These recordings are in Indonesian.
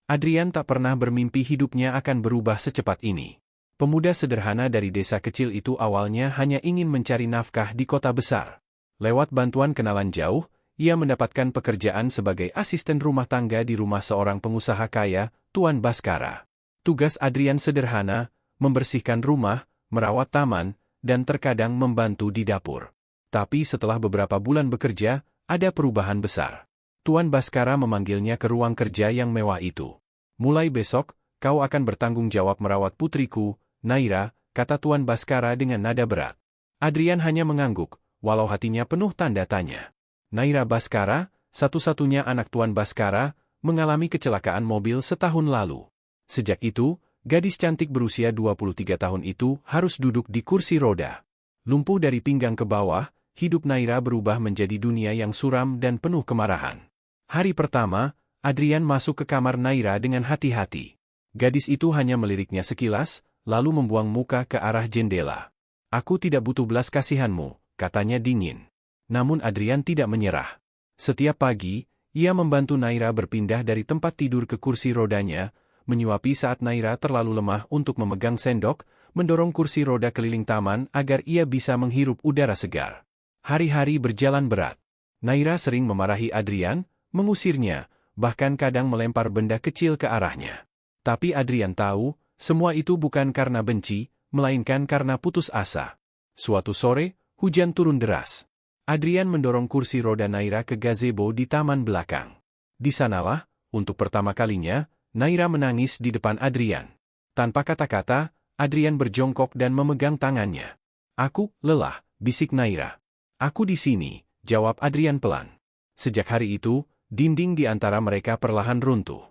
Adrian tak pernah bermimpi hidupnya akan berubah secepat ini. Pemuda sederhana dari desa kecil itu awalnya hanya ingin mencari nafkah di kota besar. Lewat bantuan kenalan jauh, ia mendapatkan pekerjaan sebagai asisten rumah tangga di rumah seorang pengusaha kaya, Tuan Baskara. Tugas Adrian sederhana, membersihkan rumah, merawat taman, dan terkadang membantu di dapur. Tapi setelah beberapa bulan bekerja, ada perubahan besar. Tuan Baskara memanggilnya ke ruang kerja yang mewah itu. "Mulai besok, kau akan bertanggung jawab merawat putriku, Naira," kata Tuan Baskara dengan nada berat. Adrian hanya mengangguk, walau hatinya penuh tanda tanya. Naira Baskara, satu-satunya anak Tuan Baskara, mengalami kecelakaan mobil setahun lalu. Sejak itu, gadis cantik berusia 23 tahun itu harus duduk di kursi roda. Lumpuh dari pinggang ke bawah, hidup Naira berubah menjadi dunia yang suram dan penuh kemarahan. Hari pertama, Adrian masuk ke kamar Naira dengan hati-hati. Gadis itu hanya meliriknya sekilas, lalu membuang muka ke arah jendela. "Aku tidak butuh belas kasihanmu," katanya dingin. Namun Adrian tidak menyerah. Setiap pagi, ia membantu Naira berpindah dari tempat tidur ke kursi rodanya, menyuapi saat Naira terlalu lemah untuk memegang sendok, mendorong kursi roda keliling taman agar ia bisa menghirup udara segar. Hari-hari berjalan berat. Naira sering memarahi Adrian, mengusirnya, bahkan kadang melempar benda kecil ke arahnya. Tapi Adrian tahu, semua itu bukan karena benci, melainkan karena putus asa. Suatu sore, hujan turun deras. Adrian mendorong kursi roda Naira ke gazebo di taman belakang. Di sanalah, untuk pertama kalinya, Naira menangis di depan Adrian. Tanpa kata-kata, Adrian berjongkok dan memegang tangannya. "Aku lelah," bisik Naira. "Aku di sini," jawab Adrian pelan. Sejak hari itu, dinding di antara mereka perlahan runtuh.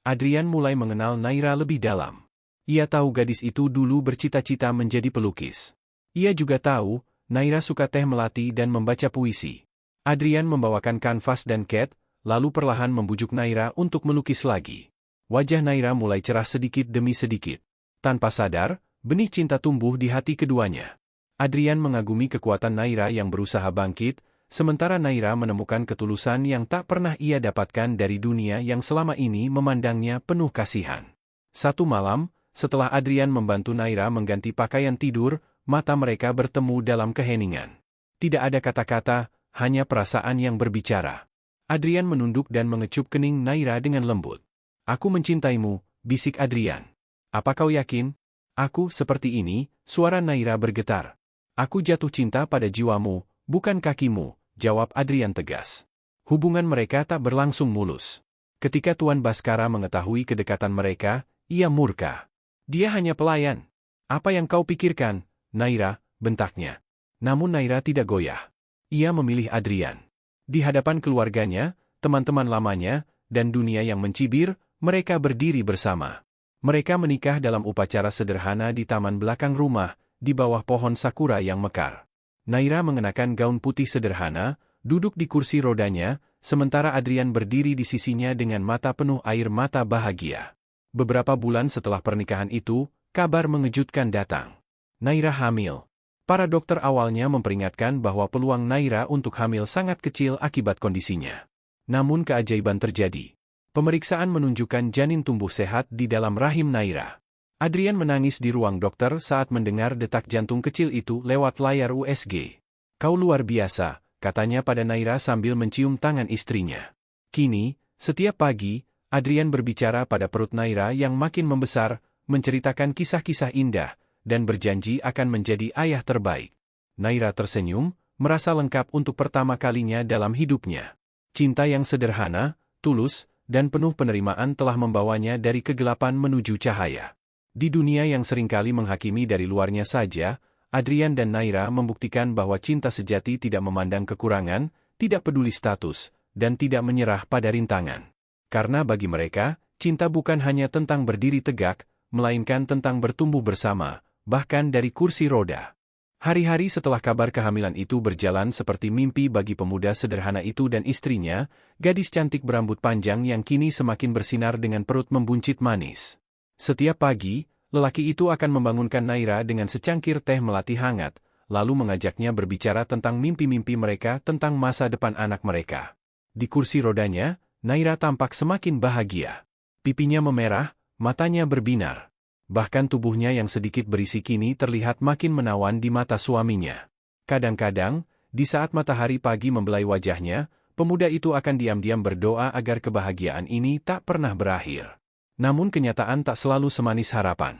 Adrian mulai mengenal Naira lebih dalam. Ia tahu gadis itu dulu bercita-cita menjadi pelukis. Ia juga tahu, Naira suka teh melati dan membaca puisi. Adrian membawakan kanvas dan cat, lalu perlahan membujuk Naira untuk melukis lagi. Wajah Naira mulai cerah sedikit demi sedikit. Tanpa sadar, benih cinta tumbuh di hati keduanya. Adrian mengagumi kekuatan Naira yang berusaha bangkit, sementara Naira menemukan ketulusan yang tak pernah ia dapatkan dari dunia yang selama ini memandangnya penuh kasihan. Satu malam, setelah Adrian membantu Naira mengganti pakaian tidur, mata mereka bertemu dalam keheningan. Tidak ada kata-kata, hanya perasaan yang berbicara. Adrian menunduk dan mengecup kening Naira dengan lembut. "Aku mencintaimu," bisik Adrian. "Apa kau yakin?" "Aku seperti ini," suara Naira bergetar. "Aku jatuh cinta pada jiwamu, bukan kakimu," jawab Adrian tegas. Hubungan mereka tak berlangsung mulus. Ketika Tuan Baskara mengetahui kedekatan mereka, ia murka. "Dia hanya pelayan." "Apa yang kau pikirkan, Naira?" bentaknya. Namun Naira tidak goyah. Ia memilih Adrian. Di hadapan keluarganya, teman-teman lamanya, dan dunia yang mencibir, mereka berdiri bersama. Mereka menikah dalam upacara sederhana di taman belakang rumah, di bawah pohon sakura yang mekar. Naira mengenakan gaun putih sederhana, duduk di kursi rodanya, sementara Adrian berdiri di sisinya dengan mata penuh air mata bahagia. Beberapa bulan setelah pernikahan itu, kabar mengejutkan datang. Naira hamil. Para dokter awalnya memperingatkan bahwa peluang Naira untuk hamil sangat kecil akibat kondisinya. Namun keajaiban terjadi. Pemeriksaan menunjukkan janin tumbuh sehat di dalam rahim Naira. Adrian menangis di ruang dokter saat mendengar detak jantung kecil itu lewat layar USG. "Kau luar biasa," katanya pada Naira sambil mencium tangan istrinya. Kini, setiap pagi, Adrian berbicara pada perut Naira yang makin membesar, menceritakan kisah-kisah indah, dan berjanji akan menjadi ayah terbaik. Naira tersenyum, merasa lengkap untuk pertama kalinya dalam hidupnya. Cinta yang sederhana, tulus, dan penuh penerimaan telah membawanya dari kegelapan menuju cahaya. Di dunia yang seringkali menghakimi dari luarnya saja, Adrian dan Naira membuktikan bahwa cinta sejati tidak memandang kekurangan, tidak peduli status, dan tidak menyerah pada rintangan. Karena bagi mereka, cinta bukan hanya tentang berdiri tegak, melainkan tentang bertumbuh bersama, bahkan dari kursi roda. Hari-hari setelah kabar kehamilan itu berjalan seperti mimpi bagi pemuda sederhana itu dan istrinya, gadis cantik berambut panjang yang kini semakin bersinar dengan perut membuncit manis. Setiap pagi, lelaki itu akan membangunkan Naira dengan secangkir teh melati hangat, lalu mengajaknya berbicara tentang mimpi-mimpi mereka tentang masa depan anak mereka. Di kursi rodanya, Naira tampak semakin bahagia. Pipinya memerah, matanya berbinar. Bahkan tubuhnya yang sedikit berisi kini terlihat makin menawan di mata suaminya. Kadang-kadang, di saat matahari pagi membelai wajahnya, pemuda itu akan diam-diam berdoa agar kebahagiaan ini tak pernah berakhir. Namun kenyataan tak selalu semanis harapan.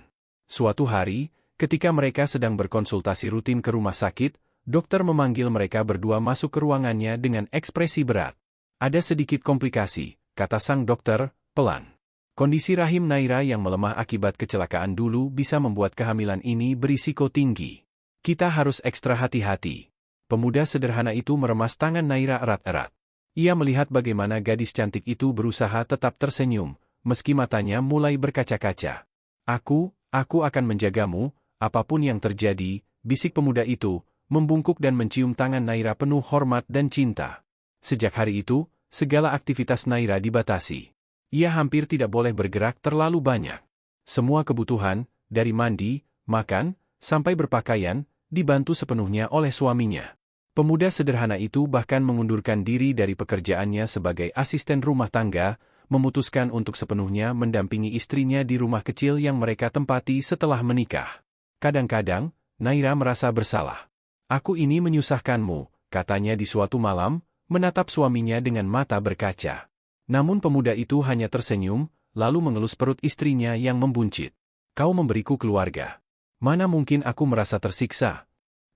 Suatu hari, ketika mereka sedang berkonsultasi rutin ke rumah sakit, dokter memanggil mereka berdua masuk ke ruangannya dengan ekspresi berat. Ada sedikit komplikasi, kata sang dokter, pelan. Kondisi rahim Naira yang melemah akibat kecelakaan dulu bisa membuat kehamilan ini berisiko tinggi. Kita harus ekstra hati-hati. Pemuda sederhana itu meremas tangan Naira erat-erat. Ia melihat bagaimana gadis cantik itu berusaha tetap tersenyum, meski matanya mulai berkaca-kaca. Aku akan menjagamu, apapun yang terjadi, bisik pemuda itu, membungkuk dan mencium tangan Naira penuh hormat dan cinta. Sejak hari itu, segala aktivitas Naira dibatasi. Ia hampir tidak boleh bergerak terlalu banyak. Semua kebutuhan, dari mandi, makan, sampai berpakaian, dibantu sepenuhnya oleh suaminya. Pemuda sederhana itu bahkan mengundurkan diri dari pekerjaannya sebagai asisten rumah tangga, memutuskan untuk sepenuhnya mendampingi istrinya di rumah kecil yang mereka tempati setelah menikah. Kadang-kadang, Naira merasa bersalah. Aku ini menyusahkanmu, katanya di suatu malam, menatap suaminya dengan mata berkaca. Namun pemuda itu hanya tersenyum, lalu mengelus perut istrinya yang membuncit. Kau memberiku keluarga. Mana mungkin aku merasa tersiksa?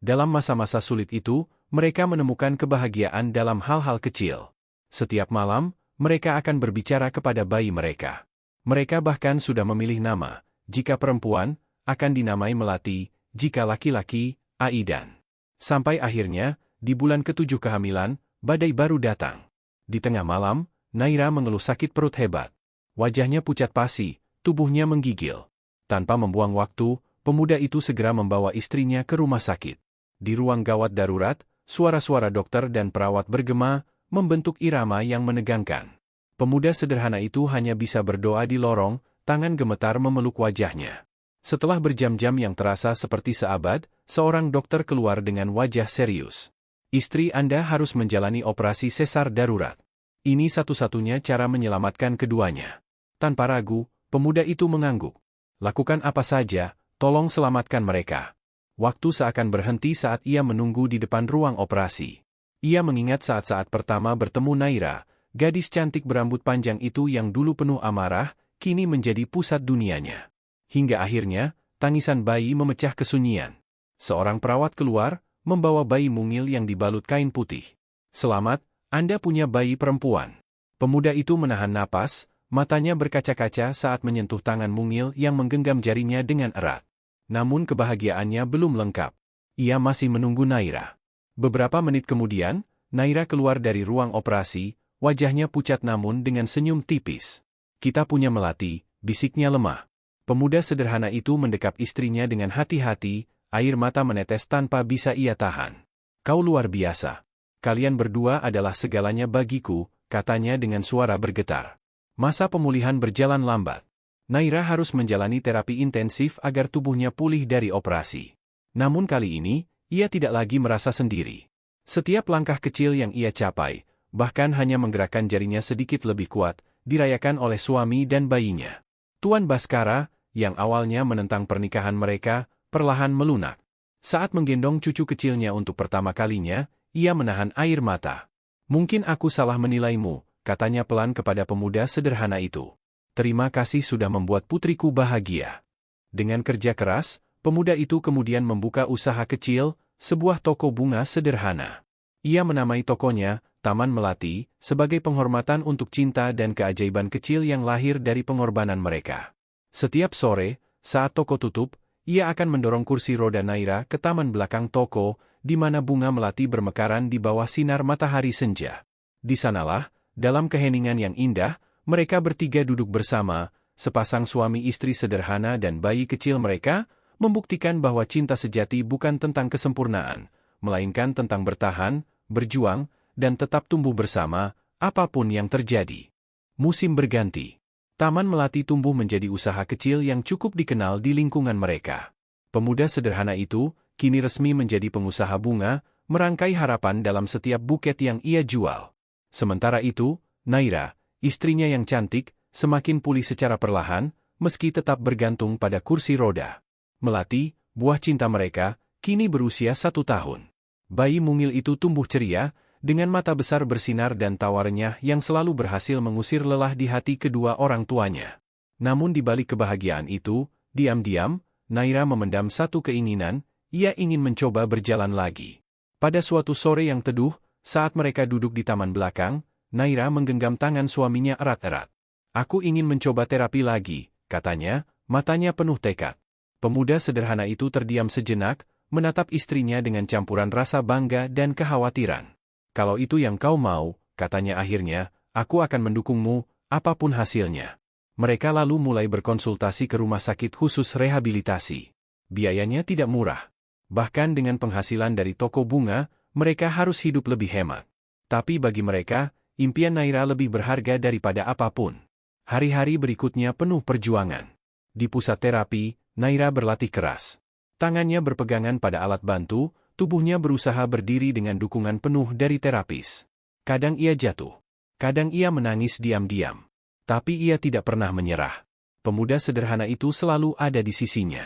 Dalam masa-masa sulit itu, mereka menemukan kebahagiaan dalam hal-hal kecil. Setiap malam, mereka akan berbicara kepada bayi mereka. Mereka bahkan sudah memilih nama. Jika perempuan, akan dinamai Melati, jika laki-laki, Aidan. Sampai akhirnya, di bulan ke-7 kehamilan, badai baru datang. Di tengah malam, Naira mengeluh sakit perut hebat. Wajahnya pucat pasi, tubuhnya menggigil. Tanpa membuang waktu, pemuda itu segera membawa istrinya ke rumah sakit. Di ruang gawat darurat, suara-suara dokter dan perawat bergema, membentuk irama yang menegangkan. Pemuda sederhana itu hanya bisa berdoa di lorong, tangan gemetar memeluk wajahnya. Setelah berjam-jam yang terasa seperti seabad, seorang dokter keluar dengan wajah serius. Istri Anda harus menjalani operasi sesar darurat. Ini satu-satunya cara menyelamatkan keduanya. Tanpa ragu, pemuda itu mengangguk. Lakukan apa saja, tolong selamatkan mereka. Waktu seakan berhenti saat ia menunggu di depan ruang operasi. Ia mengingat saat-saat pertama bertemu Naira, gadis cantik berambut panjang itu yang dulu penuh amarah, kini menjadi pusat dunianya. Hingga akhirnya, tangisan bayi memecah kesunyian. Seorang perawat keluar, membawa bayi mungil yang dibalut kain putih. Selamat, Anda punya bayi perempuan. Pemuda itu menahan napas, matanya berkaca-kaca saat menyentuh tangan mungil yang menggenggam jarinya dengan erat. Namun kebahagiaannya belum lengkap. Ia masih menunggu Naira. Beberapa menit kemudian, Naira keluar dari ruang operasi, wajahnya pucat namun dengan senyum tipis. Kita punya Melati, bisiknya lemah. Pemuda sederhana itu mendekap istrinya dengan hati-hati, air mata menetes tanpa bisa ia tahan. Kau luar biasa. Kalian berdua adalah segalanya bagiku, katanya dengan suara bergetar. Masa pemulihan berjalan lambat. Naira harus menjalani terapi intensif agar tubuhnya pulih dari operasi. Namun kali ini, ia tidak lagi merasa sendiri. Setiap langkah kecil yang ia capai, bahkan hanya menggerakkan jarinya sedikit lebih kuat, dirayakan oleh suami dan bayinya. Tuan Baskara, yang awalnya menentang pernikahan mereka, perlahan melunak. Saat menggendong cucu kecilnya untuk pertama kalinya, ia menahan air mata. Mungkin aku salah menilaimu, katanya pelan kepada pemuda sederhana itu. Terima kasih sudah membuat putriku bahagia. Dengan kerja keras, pemuda itu kemudian membuka usaha kecil, sebuah toko bunga sederhana. Ia menamai tokonya, Taman Melati, sebagai penghormatan untuk cinta dan keajaiban kecil yang lahir dari pengorbanan mereka. Setiap sore, saat toko tutup, ia akan mendorong kursi roda Naira ke taman belakang toko, di mana bunga melati bermekaran di bawah sinar matahari senja. Di sanalah, dalam keheningan yang indah, mereka bertiga duduk bersama, sepasang suami istri sederhana dan bayi kecil mereka, membuktikan bahwa cinta sejati bukan tentang kesempurnaan, melainkan tentang bertahan, berjuang, dan tetap tumbuh bersama, apapun yang terjadi. Musim berganti. Taman Melati tumbuh menjadi usaha kecil yang cukup dikenal di lingkungan mereka. Pemuda sederhana itu, kini resmi menjadi pengusaha bunga, merangkai harapan dalam setiap buket yang ia jual. Sementara itu, Naira, istrinya yang cantik, semakin pulih secara perlahan, meski tetap bergantung pada kursi roda. Melati, buah cinta mereka, kini berusia 1 tahun. Bayi mungil itu tumbuh ceria, dengan mata besar bersinar dan tawarnya yang selalu berhasil mengusir lelah di hati kedua orang tuanya. Namun di balik kebahagiaan itu, diam-diam, Naira memendam satu keinginan, ia ingin mencoba berjalan lagi. Pada suatu sore yang teduh, saat mereka duduk di taman belakang, Naira menggenggam tangan suaminya erat-erat. "Aku ingin mencoba terapi lagi," katanya, matanya penuh tekad. Pemuda sederhana itu terdiam sejenak, menatap istrinya dengan campuran rasa bangga dan kekhawatiran. "Kalau itu yang kau mau," katanya akhirnya, "aku akan mendukungmu, apapun hasilnya." Mereka lalu mulai berkonsultasi ke rumah sakit khusus rehabilitasi. Biayanya tidak murah. Bahkan dengan penghasilan dari toko bunga, mereka harus hidup lebih hemat. Tapi bagi mereka, impian Naira lebih berharga daripada apapun. Hari-hari berikutnya penuh perjuangan. Di pusat terapi, Naira berlatih keras. Tangannya berpegangan pada alat bantu, tubuhnya berusaha berdiri dengan dukungan penuh dari terapis. Kadang ia jatuh. Kadang ia menangis diam-diam. Tapi ia tidak pernah menyerah. Pemuda sederhana itu selalu ada di sisinya.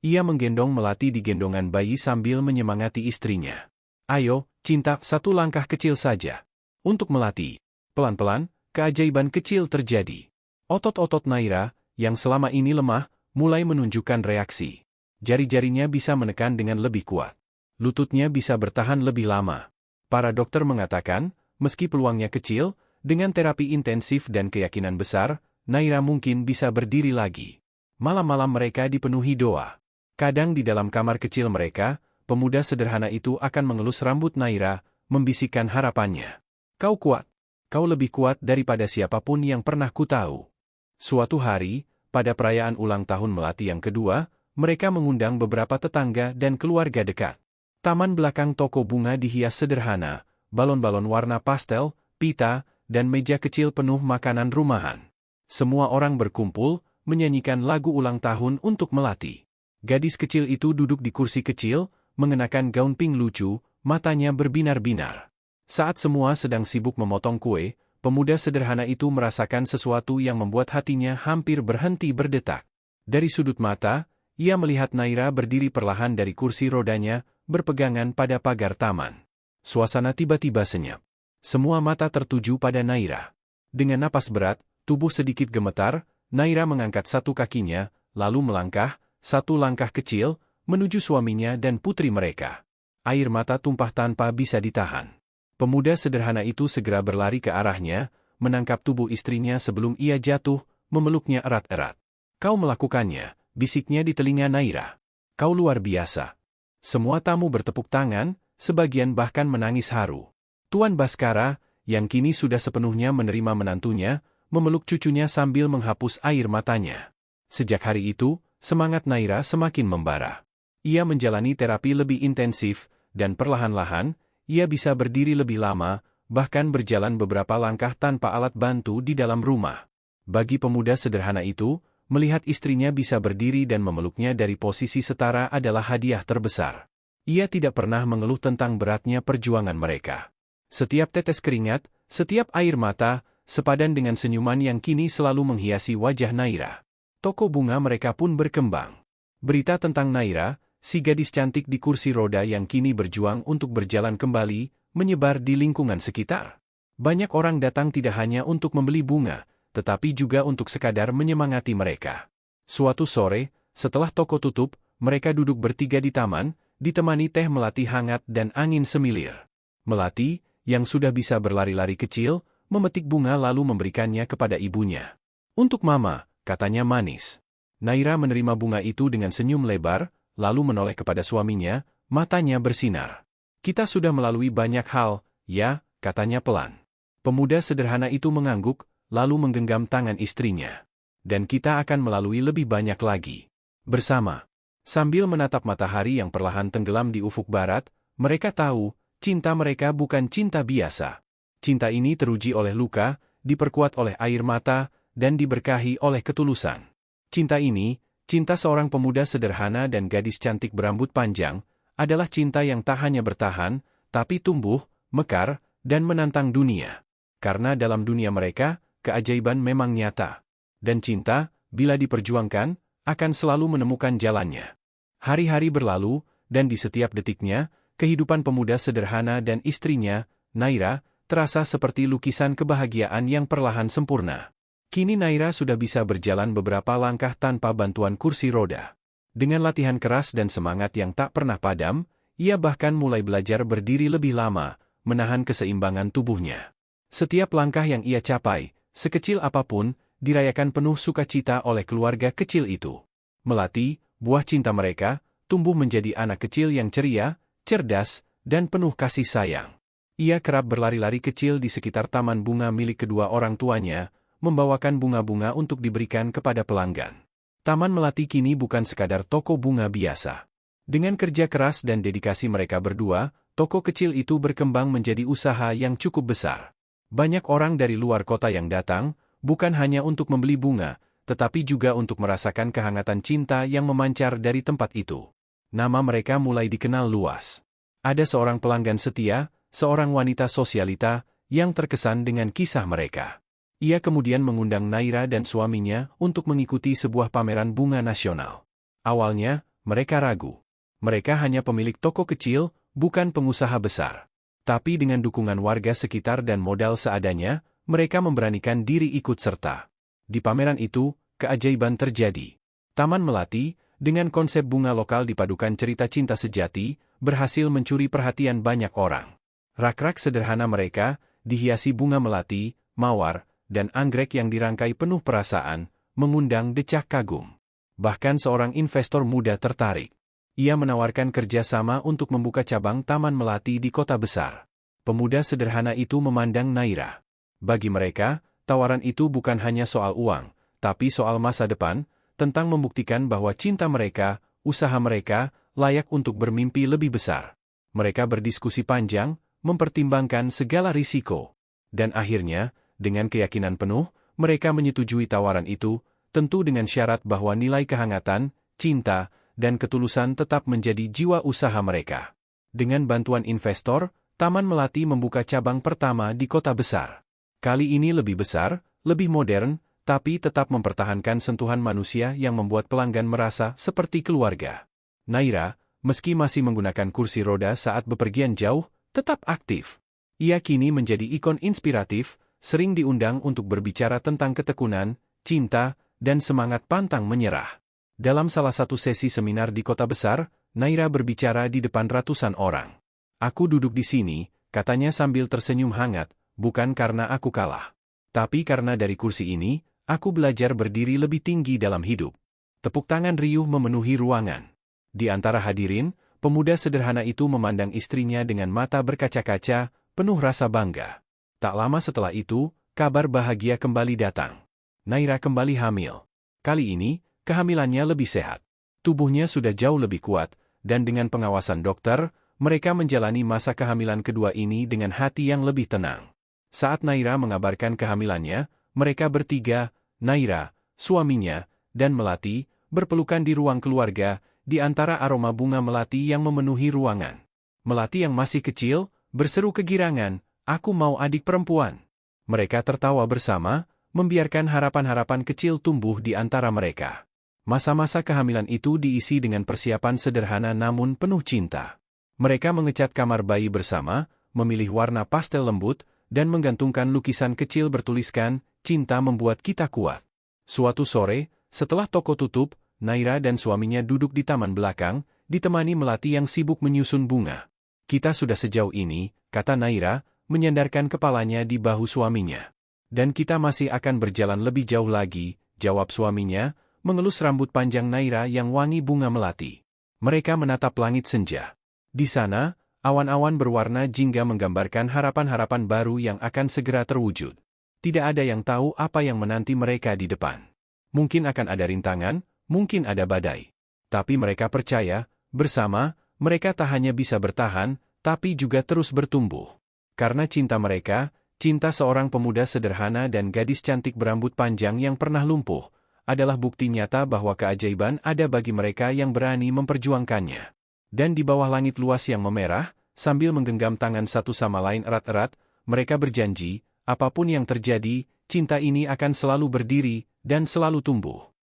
Ia menggendong Melati di gendongan bayi sambil menyemangati istrinya. "Ayo, cinta, satu langkah kecil saja." Untuk Melati, pelan-pelan, keajaiban kecil terjadi. Otot-otot Naira, yang selama ini lemah, mulai menunjukkan reaksi. Jari-jarinya bisa menekan dengan lebih kuat. Lututnya bisa bertahan lebih lama. Para dokter mengatakan, meski peluangnya kecil, dengan terapi intensif dan keyakinan besar, Naira mungkin bisa berdiri lagi. Malam-malam mereka dipenuhi doa. Kadang di dalam kamar kecil mereka, pemuda sederhana itu akan mengelus rambut Naira, membisikkan harapannya. "Kau kuat. Kau lebih kuat daripada siapapun yang pernah ku tahu." Suatu hari, pada perayaan ulang tahun Melati yang kedua, mereka mengundang beberapa tetangga dan keluarga dekat. Taman belakang toko bunga dihias sederhana, balon-balon warna pastel, pita, dan meja kecil penuh makanan rumahan. Semua orang berkumpul, menyanyikan lagu ulang tahun untuk Melati. Gadis kecil itu duduk di kursi kecil, mengenakan gaun pink lucu, matanya berbinar-binar. Saat semua sedang sibuk memotong kue, pemuda sederhana itu merasakan sesuatu yang membuat hatinya hampir berhenti berdetak. Dari sudut mata, ia melihat Naira berdiri perlahan dari kursi rodanya, berpegangan pada pagar taman. Suasana tiba-tiba senyap. Semua mata tertuju pada Naira. Dengan napas berat, tubuh sedikit gemetar, Naira mengangkat satu kakinya, lalu melangkah, satu langkah kecil, menuju suaminya dan putri mereka. Air mata tumpah tanpa bisa ditahan. Pemuda sederhana itu segera berlari ke arahnya, menangkap tubuh istrinya sebelum ia jatuh, memeluknya erat-erat. "Kau melakukannya," bisiknya di telinga Naira. "Kau luar biasa." Semua tamu bertepuk tangan, sebagian bahkan menangis haru. Tuan Baskara, yang kini sudah sepenuhnya menerima menantunya, memeluk cucunya sambil menghapus air matanya. Sejak hari itu, semangat Naira semakin membara. Ia menjalani terapi lebih intensif, dan perlahan-lahan, ia bisa berdiri lebih lama, bahkan berjalan beberapa langkah tanpa alat bantu di dalam rumah. Bagi pemuda sederhana itu, melihat istrinya bisa berdiri dan memeluknya dari posisi setara adalah hadiah terbesar. Ia tidak pernah mengeluh tentang beratnya perjuangan mereka. Setiap tetes keringat, setiap air mata, sepadan dengan senyuman yang kini selalu menghiasi wajah Naira. Toko bunga mereka pun berkembang. Berita tentang Naira, si gadis cantik di kursi roda yang kini berjuang untuk berjalan kembali, menyebar di lingkungan sekitar. Banyak orang datang tidak hanya untuk membeli bunga, tetapi juga untuk sekadar menyemangati mereka. Suatu sore, setelah toko tutup, mereka duduk bertiga di taman, ditemani teh Melati hangat dan angin semilir. Melati, yang sudah bisa berlari-lari kecil, memetik bunga lalu memberikannya kepada ibunya. "Untuk Mama," katanya manis. Naira menerima bunga itu dengan senyum lebar, lalu menoleh kepada suaminya, matanya bersinar. "Kita sudah melalui banyak hal, ya," katanya pelan. Pemuda sederhana itu mengangguk, lalu menggenggam tangan istrinya. "Dan kita akan melalui lebih banyak lagi. Bersama." Sambil menatap matahari yang perlahan tenggelam di ufuk barat, mereka tahu, cinta mereka bukan cinta biasa. Cinta ini teruji oleh luka, diperkuat oleh air mata, dan diberkahi oleh ketulusan. Cinta ini, cinta seorang pemuda sederhana dan gadis cantik berambut panjang, adalah cinta yang tak hanya bertahan, tapi tumbuh, mekar, dan menantang dunia. Karena dalam dunia mereka, keajaiban memang nyata. Dan cinta, bila diperjuangkan, akan selalu menemukan jalannya. Hari-hari berlalu, dan di setiap detiknya, kehidupan pemuda sederhana dan istrinya, Naira, terasa seperti lukisan kebahagiaan yang perlahan sempurna. Kini Naira sudah bisa berjalan beberapa langkah tanpa bantuan kursi roda. Dengan latihan keras dan semangat yang tak pernah padam, ia bahkan mulai belajar berdiri lebih lama, menahan keseimbangan tubuhnya. Setiap langkah yang ia capai, sekecil apapun, dirayakan penuh sukacita oleh keluarga kecil itu. Melati, buah cinta mereka, tumbuh menjadi anak kecil yang ceria, cerdas, dan penuh kasih sayang. Ia kerap berlari-lari kecil di sekitar taman bunga milik kedua orang tuanya, membawakan bunga-bunga untuk diberikan kepada pelanggan. Taman Melati kini bukan sekadar toko bunga biasa. Dengan kerja keras dan dedikasi mereka berdua, toko kecil itu berkembang menjadi usaha yang cukup besar. Banyak orang dari luar kota yang datang, bukan hanya untuk membeli bunga, tetapi juga untuk merasakan kehangatan cinta yang memancar dari tempat itu. Nama mereka mulai dikenal luas. Ada seorang pelanggan setia, seorang wanita sosialita, yang terkesan dengan kisah mereka. Ia kemudian mengundang Naira dan suaminya untuk mengikuti sebuah pameran bunga nasional. Awalnya, mereka ragu. Mereka hanya pemilik toko kecil, bukan pengusaha besar. Tapi dengan dukungan warga sekitar dan modal seadanya, mereka memberanikan diri ikut serta. Di pameran itu, keajaiban terjadi. Taman Melati, dengan konsep bunga lokal dipadukan cerita cinta sejati, berhasil mencuri perhatian banyak orang. Rak-rak sederhana mereka, dihiasi bunga melati, mawar, dan anggrek yang dirangkai penuh perasaan, mengundang decak kagum. Bahkan seorang investor muda tertarik. Ia menawarkan kerjasama untuk membuka cabang Taman Melati di kota besar. Pemuda sederhana itu memandang Naira. Bagi mereka, tawaran itu bukan hanya soal uang, tapi soal masa depan, tentang membuktikan bahwa cinta mereka, usaha mereka, layak untuk bermimpi lebih besar. Mereka berdiskusi panjang, mempertimbangkan segala risiko. Dan akhirnya, dengan keyakinan penuh, mereka menyetujui tawaran itu, tentu dengan syarat bahwa nilai kehangatan, cinta, dan ketulusan tetap menjadi jiwa usaha mereka. Dengan bantuan investor, Taman Melati membuka cabang pertama di kota besar. Kali ini lebih besar, lebih modern, tapi tetap mempertahankan sentuhan manusia yang membuat pelanggan merasa seperti keluarga. Naira, meski masih menggunakan kursi roda saat bepergian jauh, tetap aktif. Ia kini menjadi ikon inspiratif, sering diundang untuk berbicara tentang ketekunan, cinta, dan semangat pantang menyerah. Dalam salah satu sesi seminar di kota besar, Naira berbicara di depan ratusan orang. "Aku duduk di sini," katanya sambil tersenyum hangat, "bukan karena aku kalah. Tapi karena dari kursi ini, aku belajar berdiri lebih tinggi dalam hidup." Tepuk tangan riuh memenuhi ruangan. Di antara hadirin, pemuda sederhana itu memandang istrinya dengan mata berkaca-kaca, penuh rasa bangga. Tak lama setelah itu, kabar bahagia kembali datang. Naira kembali hamil. Kali ini, kehamilannya lebih sehat. Tubuhnya sudah jauh lebih kuat, dan dengan pengawasan dokter, mereka menjalani masa kehamilan kedua ini dengan hati yang lebih tenang. Saat Naira mengabarkan kehamilannya, mereka bertiga, Naira, suaminya, dan Melati, berpelukan di ruang keluarga, di antara aroma bunga melati yang memenuhi ruangan. Melati yang masih kecil, berseru kegirangan, "Aku mau adik perempuan." Mereka tertawa bersama, membiarkan harapan-harapan kecil tumbuh di antara mereka. Masa-masa kehamilan itu diisi dengan persiapan sederhana namun penuh cinta. Mereka mengecat kamar bayi bersama, memilih warna pastel lembut, dan menggantungkan lukisan kecil bertuliskan, "Cinta membuat kita kuat." Suatu sore, setelah toko tutup, Naira dan suaminya duduk di taman belakang, ditemani Melati yang sibuk menyusun bunga. "Kita sudah sejauh ini," kata Naira, menyandarkan kepalanya di bahu suaminya. "Dan kita masih akan berjalan lebih jauh lagi," jawab suaminya, mengelus rambut panjang Naira yang wangi bunga melati. Mereka menatap langit senja. Di sana, awan-awan berwarna jingga menggambarkan harapan-harapan baru yang akan segera terwujud. Tidak ada yang tahu apa yang menanti mereka di depan. Mungkin akan ada rintangan, mungkin ada badai. Tapi mereka percaya, bersama, mereka tak hanya bisa bertahan, tapi juga terus bertumbuh. Karena cinta mereka, cinta seorang pemuda sederhana dan gadis cantik berambut panjang yang pernah lumpuh, adalah bukti nyata bahwa keajaiban ada bagi mereka yang berani memperjuangkannya. Dan di bawah langit luas yang memerah, sambil menggenggam tangan satu sama lain erat-erat, mereka berjanji, apapun yang terjadi, cinta ini akan selalu berdiri dan selalu tumbuh.